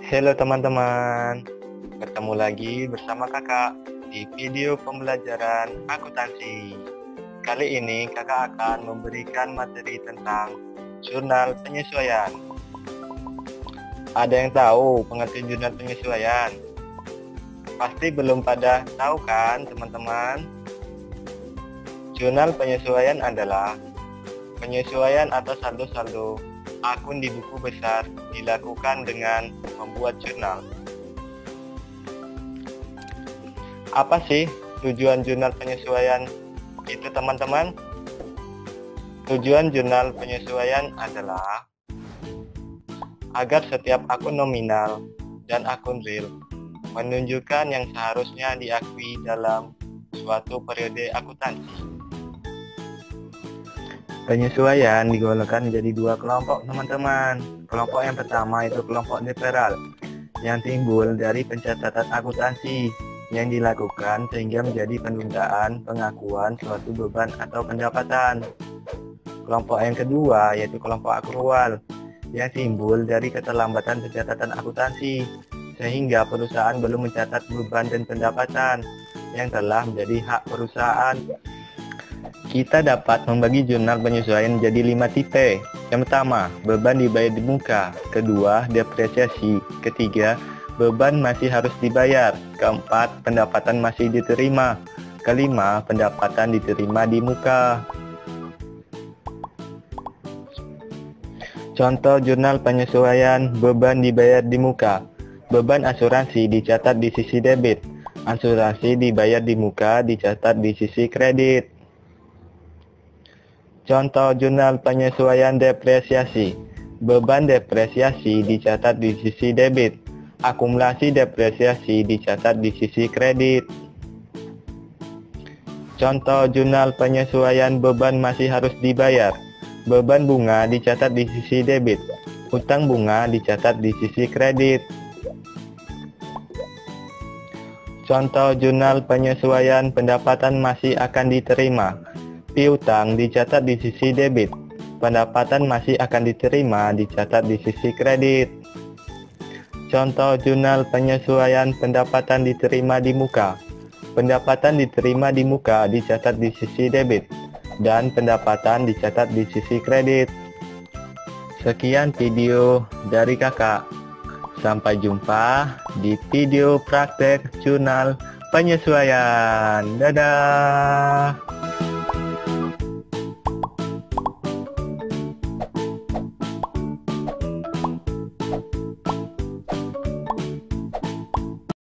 Halo teman-teman, bertemu lagi bersama kakak di video pembelajaran akuntansi. Kali ini kakak akan memberikan materi tentang jurnal penyesuaian. Ada yang tahu pengertian jurnal penyesuaian? Pasti belum pada tahu kan teman-teman? Jurnal penyesuaian adalah penyesuaian atau saldo-saldo akun di buku besar dilakukan dengan membuat jurnal. Apa sih tujuan jurnal penyesuaian itu teman-teman? Tujuan jurnal penyesuaian adalah agar setiap akun nominal dan akun real menunjukkan yang seharusnya diakui dalam suatu periode akuntansi. Penyesuaian digolongkan menjadi dua kelompok teman-teman. Kelompok yang pertama itu kelompok netral yang timbul dari pencatatan akuntansi yang dilakukan sehingga menjadi penundaan pengakuan suatu beban atau pendapatan. Kelompok yang kedua yaitu kelompok akrual yang timbul dari keterlambatan pencatatan akuntansi sehingga perusahaan belum mencatat beban dan pendapatan yang telah menjadi hak perusahaan. Kita dapat membagi jurnal penyesuaian menjadi 5 tipe. Yang pertama, beban dibayar di muka. Kedua, depresiasi. Ketiga, beban masih harus dibayar. Keempat, pendapatan masih diterima. Kelima, pendapatan diterima di muka. Contoh jurnal penyesuaian beban dibayar di muka. Beban asuransi dicatat di sisi debit. Asuransi dibayar di muka dicatat di sisi kredit. Contoh jurnal penyesuaian depresiasi. Beban depresiasi dicatat di sisi debit. Akumulasi depresiasi dicatat di sisi kredit. Contoh jurnal penyesuaian beban masih harus dibayar. Beban bunga dicatat di sisi debit. Utang bunga dicatat di sisi kredit. Contoh jurnal penyesuaian pendapatan masih akan diterima. Piutang dicatat di sisi debit. Pendapatan masih akan diterima dicatat di sisi kredit. Contoh jurnal penyesuaian pendapatan diterima di muka. Pendapatan diterima di muka dicatat di sisi debit dan pendapatan dicatat di sisi kredit. Sekian video dari kakak. Sampai jumpa di video praktek jurnal penyesuaian. Dadah.